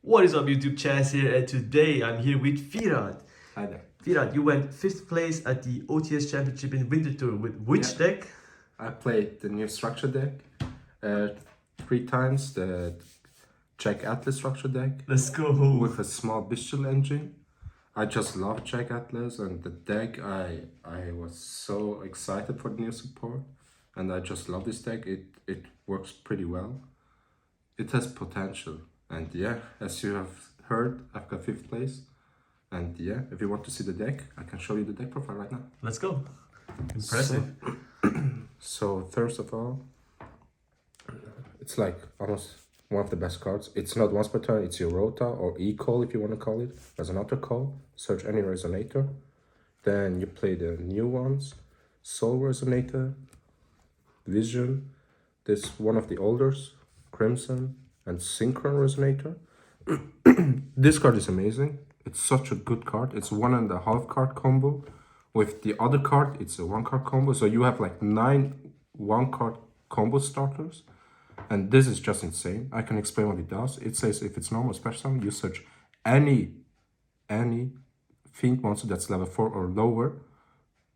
What is up, YouTube? Chaz here, and today I'm here with Firat. Hi there. Firat, you went 5th place at the OTS Championship in Winterthur with which deck? I played the new structure deck 3 times, the Jack Atlas structure deck Let's go. with a small bestial engine. I just love Jack Atlas and the deck. I was so excited for the new support and I just love this deck. It works pretty well. It has potential. And yeah, as you have heard, I've got 5th place. And yeah, if you want to see the deck, I can show you the deck profile right now. Let's go. Impressive. So first of all, it's like almost one of the best cards. It's not once per turn, it's your Rota or E-Call if you want to call it. As an auto call, search any Resonator. Then you play the new ones, Soul Resonator, Vision, this one of the olders, Crimson, and Synchron Resonator. This card is amazing. It's such a good card. It's 1.5 card combo. With the other card, it's a 1 card combo. So you have like 9 1 card combo starters. And this is just insane. I can explain what it does. It says if it's normal special summon, you search any Fiend monster that's level 4 or lower.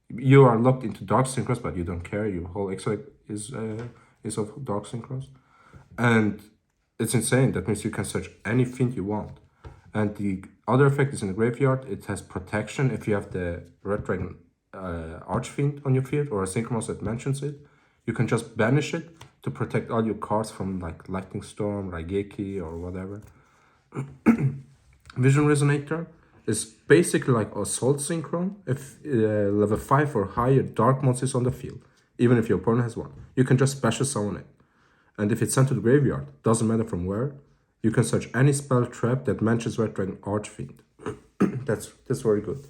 You are locked into Dark Synchros, but you don't care. Your whole extra is of Dark Synchros. And it's insane. That means you can search any Fiend you want. And the other effect is in the graveyard. It has protection if you have the Red Dragon Archfiend on your field or a Synchro monster that mentions it. You can just banish it to protect all your cards from like Lightning Storm, Raigeki, or whatever. Vision Resonator is basically like Assault Synchron. If level 5 or higher Dark monsters on the field, even if your opponent has one, you can just special summon it. And if it's sent to the graveyard, doesn't matter from where, you can search any spell trap that mentions Red Dragon Archfiend. That's very good.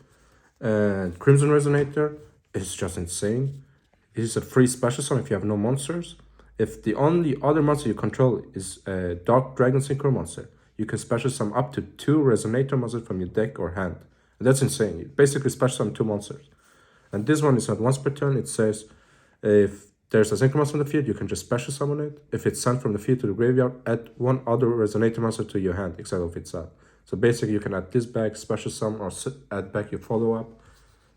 And Crimson Resonator is just insane. It is a free special summon if you have no monsters. If the only other monster you control is a Dark Dragon Synchro monster, you can special summon up to 2 Resonator monsters from your deck or hand. And that's insane. You basically special summon 2 monsters. And this one is not once per turn. It says if there's a Synchro monster on the field, you can just special summon it. If it's sent from the field to the graveyard, add 1 other Resonator monster to your hand, except if it's out. So basically you can add this back, special summon, or add back your follow-up.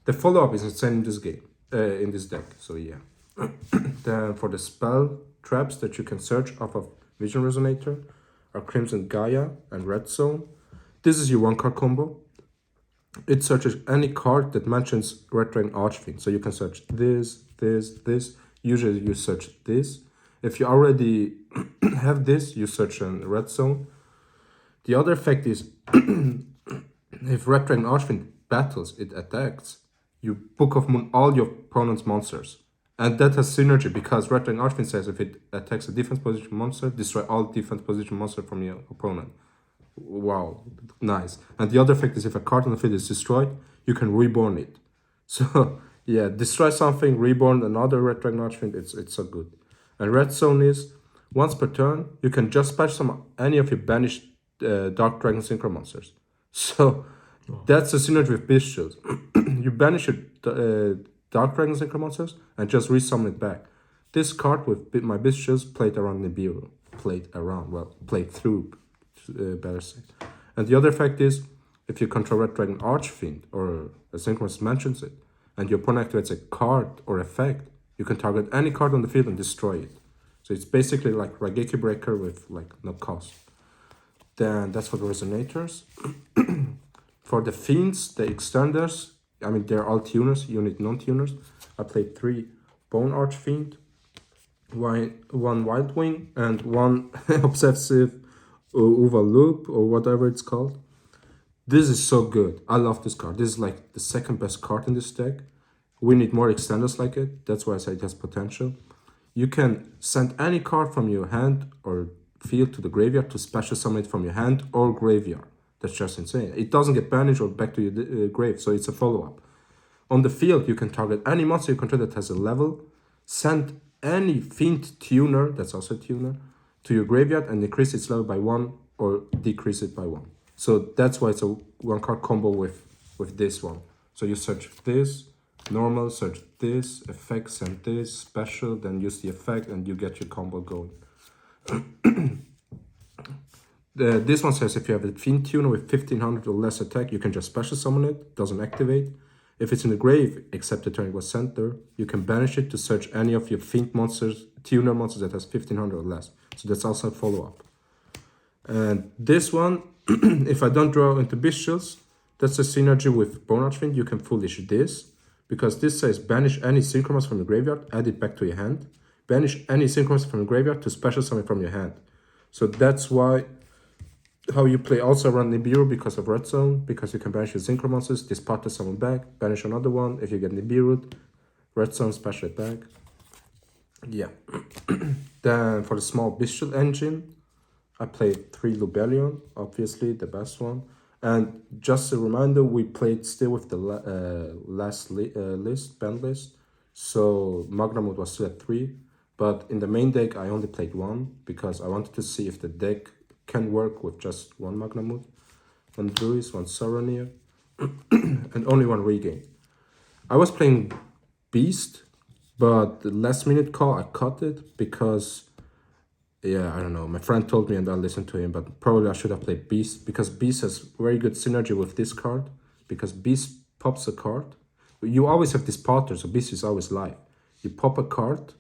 The follow-up is insane in this game, in this deck, so yeah. Then for the spell traps that you can search off of Vision Resonator are Crimson Gaia and Red Zone. This is your 1 card combo. It searches any card that mentions Red Dragon Archfiend. So you can search this. Usually you search this. If you already have this, you search in Red Zone. The other effect is if Red Dragon Archfiend battles, it attacks, you Book of Moon all your opponent's monsters. And that has synergy because Red Dragon Archfiend says if it attacks a defense position monster, destroy all defense position monster from your opponent. Wow, nice. And the other effect is if a card on the field is destroyed, you can reborn it. So yeah, destroy something, reborn another Red Dragon Archfiend, it's so good. And Red Zone is, once per turn, you can just patch some any of your banished Dark Dragon Synchro monsters. So that's a synergy with Bestials. You banish your Dark Dragon Synchro monsters and just resummon it back. This card with my Bestials played around Nibiru. Played through, better said. And the other effect is, if you control Red Dragon Archfiend or a Synchronous mentions it, and your opponent activates a card or effect, you can target any card on the field and destroy it. So it's basically like Raigeki Breaker with like no cost. Then that's for the Resonators. For the Fiends, the Extenders, I mean they're all tuners, unit non-tuners. I played 3 Bone Archfiend, 1 Wild Wing, and 1 Obsessive Uva Loop or whatever it's called. This is so good. I love this card. This is like the 2nd best card in this deck. We need more extenders like it. That's why I say it has potential. You can send any card from your hand or field to the graveyard to special summon it from your hand or graveyard. That's just insane. It doesn't get banished or back to your grave, so it's a follow-up. On the field, you can target any monster you control that has a level, send any Fiend tuner, that's also a tuner, to your graveyard and increase its level by 1 or decrease it by 1. So that's why it's a 1 card combo with this one. So you search this, normal, search this, effect, send this, special, then use the effect and you get your combo going. This one says if you have a Fiend Tuner with 1500 or less attack, you can just special summon it, doesn't activate. If it's in the grave, except the turn it was sent there, you can banish it to search any of your Fiend monsters, Tuner monsters that has 1500 or less. So that's also a follow-up. And this one, if I don't draw into Bestials, that's a synergy with Bone Archfiend. You can foolish this, because this says banish any Synchromas from the graveyard, add it back to your hand. Banish any Synchromas from the graveyard to special summon from your hand. So that's why how you play also around Nibiru because of Red Zone, because you can banish your Synchro monsters, discard to summon back, banish another one. If you get Nibiru, Red Zone, special it back. Yeah. Then for the small Bestial engine, I played 3 Lubellion, obviously the best one. And just a reminder, we played still with the last band list. So Magnamut was still at 3. But in the main deck, I only played 1 because I wanted to see if the deck can work with just 1 Magnamut, 1 Druid, 1 Saronir, and only 1 Regain. I was playing Beast, but the last minute call, I cut it because, yeah, I don't know. My friend told me and I listened to him, but probably I should have played Beast because Beast has very good synergy with this card because Beast pops a card. You always have this Potter, so Beast is always live. You pop a card,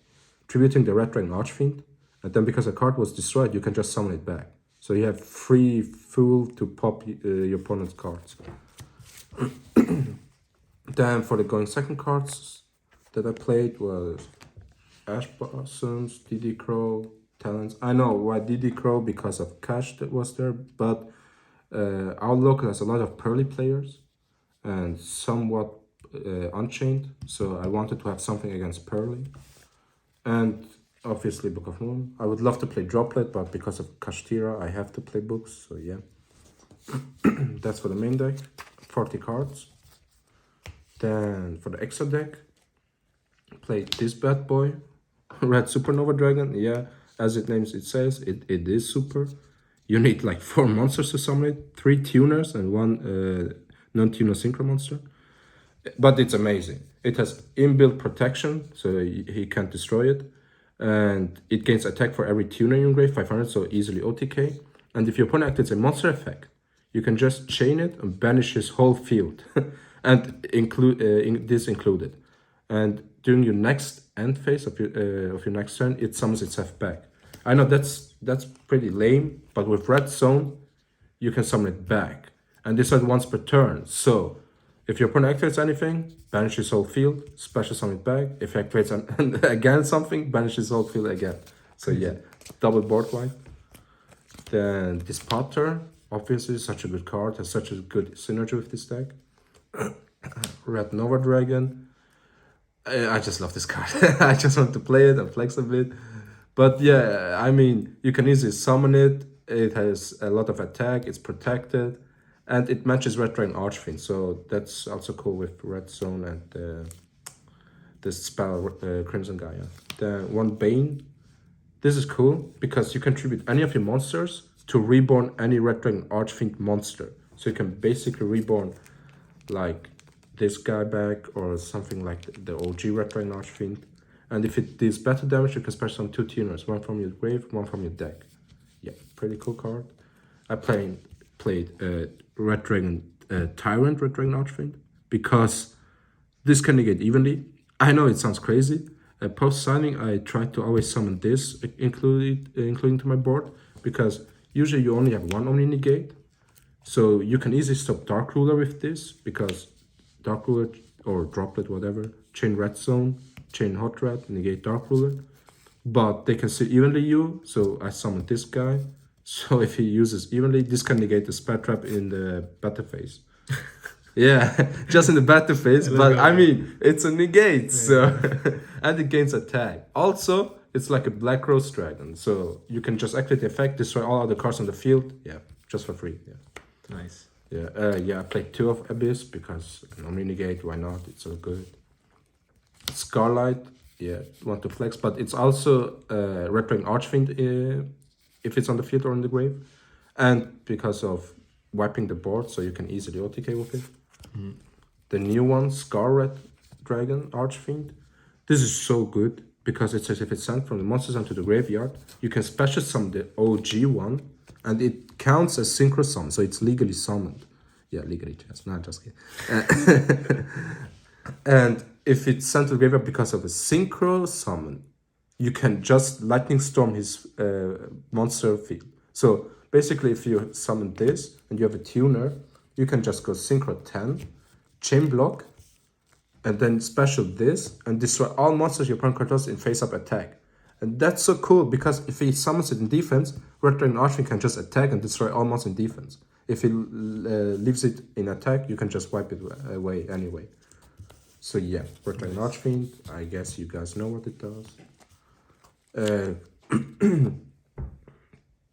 tributing the Red Dragon Archfiend, and then because a card was destroyed, you can just summon it back. So you have free Fool to pop your opponent's cards. Then for the going second cards that I played was Ash Blossoms, DD Crow, Talents. I know why DD Crow because of Cash that was there, but our local has a lot of Pearly players and somewhat Unchained, so I wanted to have something against Pearly. And obviously Book of Moon. I would love to play Droplet, but because of Kashtira, I have to play books, so yeah. That's for the main deck, 40 cards. Then for the extra deck, played this bad boy, Red Supernova Dragon. Yeah, as it names it says, it is super. You need like 4 monsters to summon it, 3 tuners and 1 non-tuner synchro monster. But it's amazing. It has inbuilt protection, so he can't destroy it. And it gains attack for every tuner in your grave, 500, so easily OTK. And if your opponent activates a monster effect, you can just chain it and banish his whole field. And include this included. And during your next end phase of your next turn, it summons itself back. I know that's pretty lame, but with Red Zone, you can summon it back. And this is once per turn, so if your opponent activates anything, banish his whole field, special summon it back. If he activates again something, banish his whole field again. So yeah, double board wipe. Then this Potter, obviously such a good card, has such a good synergy with this deck. Red Nova Dragon. I just love this card. I just want to play it and flex a bit. But yeah, I mean, you can easily summon it. It has a lot of attack, it's protected. And it matches Red Dragon Archfiend, so that's also cool with Red Zone and the spell Crimson Gaia. The 1 Bane, this is cool because you can tribute any of your monsters to reborn any Red Dragon Archfiend monster. So you can basically reborn like this guy back or something like the OG Red Dragon Archfiend. And if it deals battle damage, you can special summon 2 tuners, 1 from your grave, 1 from your deck. Yeah, pretty cool card. I played Red Dragon Tyrant, Red Dragon Archfiend, because this can negate evenly. I know it sounds crazy. Post signing, I tried to always summon this including to my board, because usually you only have 1 Omni negate. So you can easily stop Dark Ruler with this, because Dark Ruler or Droplet, whatever, chain Red Zone, chain Hot Red, negate Dark Ruler. But they can see evenly you, so I summoned this guy. So if he uses evenly, this can negate the spell trap in the battle phase. Yeah, just in the battle phase, but I mean, it's a negate, so and it gains attack. Also, it's like a Black Rose Dragon, so you can just activate the effect, destroy all other cards on the field. Yeah, just for free. Yeah, Nice. Yeah. I played 2 of Abyss because normally negate. Why not? It's so good. Scarlight, yeah, want to flex, but it's also Red Dragon Archfiend if it's on the field or in the grave, and because of wiping the board, so you can easily OTK with it. The new one, Scar Red Dragon Archfiend, this is so good because it says if it's sent from the monster zone to the graveyard, you can special summon the OG one And it counts as synchro summon, so it's legally summoned. Yeah, legally, just not just kidding. And if it's sent to the graveyard because of a synchro summon, you can just lightning storm his monster field. So basically, if you summon this and you have a tuner, you can just go synchro 10, chain block, and then special this and destroy all monsters your opponent controls in face-up attack. And that's so cool because if he summons it in defense, Red Dragon Archfiend can just attack and destroy all monsters in defense. If he leaves it in attack, you can just wipe it away anyway. So yeah, Red Dragon Archfiend, I guess you guys know what it does.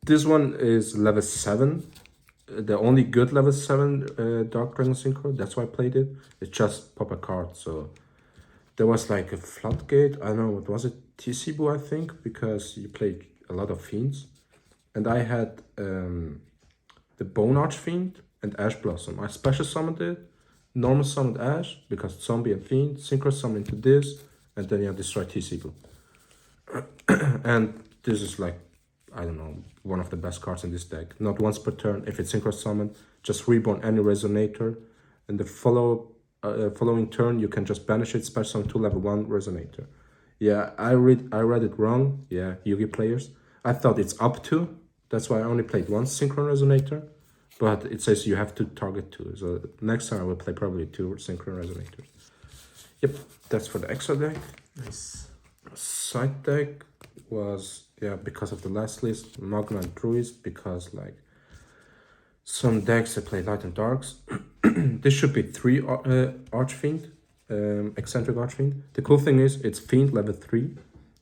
This one is level 7. The only good level 7 Dark Dragon Synchro, that's why I played it. It's just pop a card, so... There was like a floodgate, I don't know, what was it? TCGLiga, I think, because you played a lot of Fiends. And I had the Bone Archfiend and Ash Blossom. I special summoned it, normal summoned Ash, because Zombie and Fiend, synchro summon into this, and then you have destroy TCGLiga. And this is like, I don't know, one of the best cards in this deck. Not once per turn, if it's synchro summoned, just reborn any Resonator. And the following turn, you can just banish it, special summon 2 level 1 Resonator. Yeah, I read it wrong. Yeah, Yugi players. I thought it's up to. That's why I only played one Synchron Resonator. But it says you have to target 2. So next time I will play probably 2 Synchron Resonators. Yep, that's for the extra deck. Nice. Side deck was, yeah, because of the last list, Magna and Druids, because like some decks that play Light and Darks. This should be 3 Archfiend, Eccentric Archfiend. The cool thing is it's Fiend level 3,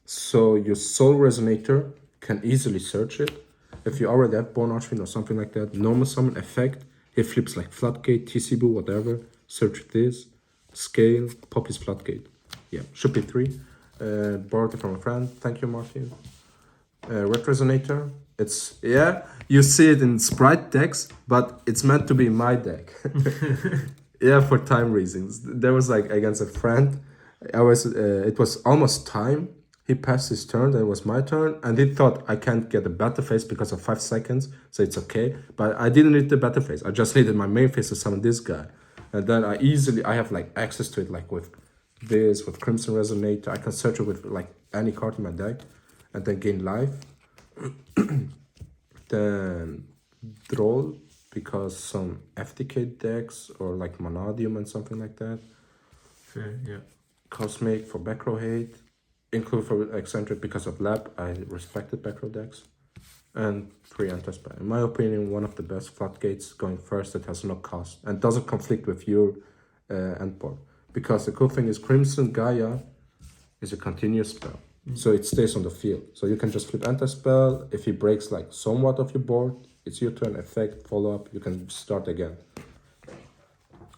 so your Soul Resonator can easily search it. If you already have Born Archfiend or something like that, normal summon effect, he flips like Floodgate, TCGLiga, whatever, search this, scale, pop his Floodgate. Yeah, should be 3. Borrowed it from a friend, thank you Martin. Red Resonator, it's, yeah, you see it in Sprite decks, but it's meant to be in my deck. Yeah, for time reasons. There was like against a friend, it was almost time, he passed his turn, then it was my turn, and he thought I can't get a battle phase because of 5 seconds, so it's okay, but I didn't need the battle phase, I just needed my main phase to summon this guy, and then I have like access to it like with this, with Crimson Resonator, I can search it with like any card in my deck, and then gain life. Then Droll, because some FTK decks or like Monadium and something like that. Fair, yeah. Cosmic for back row hate. Include for Eccentric because of Lab. I respected back row decks. And 3 Anti-Spy. In my opinion, one of the best floodgates going first that has no cost and doesn't conflict with your endboard. Because the cool thing is Crimson Gaia is a continuous spell. So it stays on the field. So you can just flip anti-spell. If he breaks like somewhat of your board, it's your turn, effect, follow up, you can start again.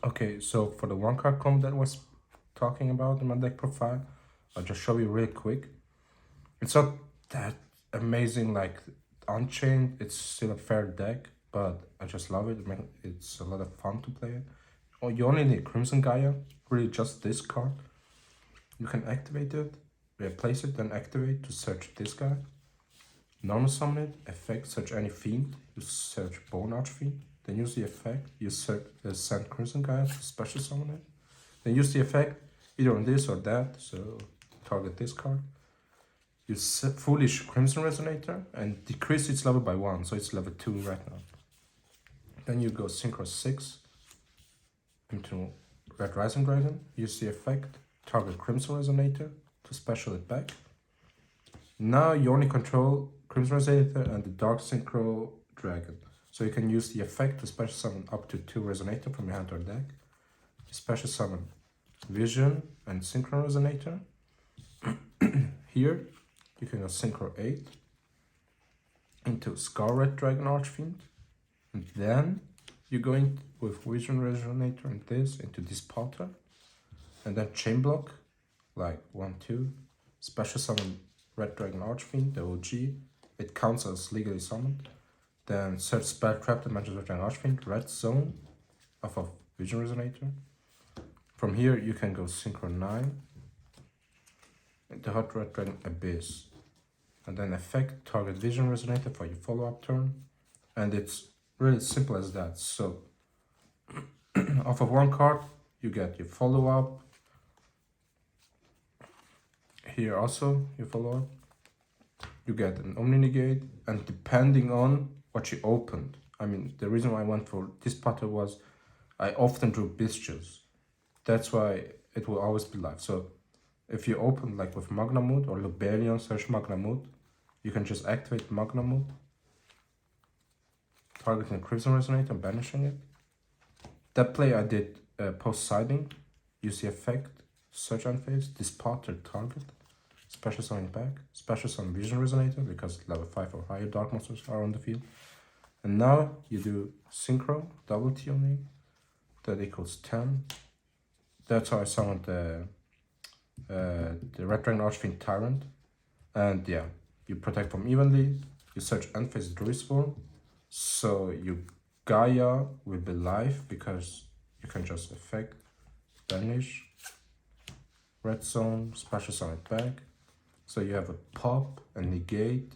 Okay, so for the 1-card combo that I was talking about in my deck profile, I'll just show you real quick. It's not that amazing like Unchained, it's still a fair deck, but I just love it. It's a lot of fun to play it. Oh, you only need Crimson Gaia, really just this card. You can activate it. Place it, then activate to search this guy. Normal summon it, effect, search any fiend. You search Bone Archfiend. Then use the effect, you search send Crimson Gaia to special summon it. Then use the effect, either on this or that, so target this card. Use Foolish Crimson Resonator and decrease its level by 1, so it's level 2 right now. Then you go Synchro 6 into Red Rising Dragon, use the effect, target Crimson Resonator to special it back. Now you only control Crimson Resonator and the Dark Synchro Dragon. So you can use the effect to special summon up to 2 Resonator from your hand or deck. Special summon Vision and Synchro Resonator. Here you can go Synchro 8 into Scarlet Dragon Archfiend. And then you go in with Vision Resonator and this into Dispotter. And then Chain Block. Like 1, 2, special summon Red Dragon Archfiend, the OG. It counts as legally summoned. Then search spell trap that matches Red Dragon Archfiend, Red Zone off of Vision Resonator. From here you can go Synchro 9 into Hot Red Dragon Abyss. And then effect target Vision Resonator for your follow-up turn. And it's really simple as that. So off of one card, you get your follow-up. Here also, your follow-up. You get an Omni Negate, and depending on what you opened. I mean, the reason why I went for this pattern was I often drew Bestials. That's why it will always be live. So if you open like with Magnamut or Lubelion / Magnamut, you can just activate Magnamut, targeting Crimson Resonator and banishing it. That play I did post-siding. Use the effect, search and phase, dispatter target, special summon back, special summon Vision Resonator because level 5 or higher dark monsters are on the field. And now you do Synchro, double T on me, that equals 10. That's how I summoned the Red Dragon Archfiend Tyrant. And yeah, you protect from evenly, you search and face Druid's form, so you Gaia will be live because you can just effect, banish, red zone, special summon it back. So you have a pop, a negate,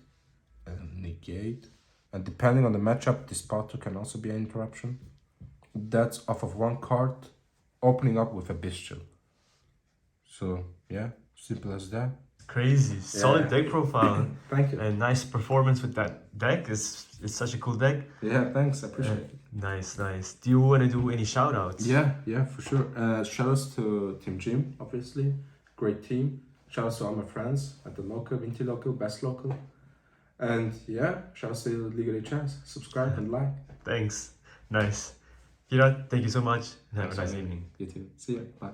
and depending on the matchup, this part can also be an interruption. That's off of one card, opening up with a Bestial. So yeah, simple as that. Crazy. Solid deck profile. Thank you. And nice performance with that deck. It's such a cool deck. Yeah, thanks. I appreciate it. Nice, nice. Do you want to do any shoutouts? Yeah, for sure. Shoutouts to Team G.Y.M, obviously. Great team. Shoutouts to all my friends at the local, Vinti local, best local. And yeah, shoutouts to Liga Chance. Subscribe and like. Thanks. Nice. Firat, thank you so much. And have a nice evening. You too. See ya. Bye.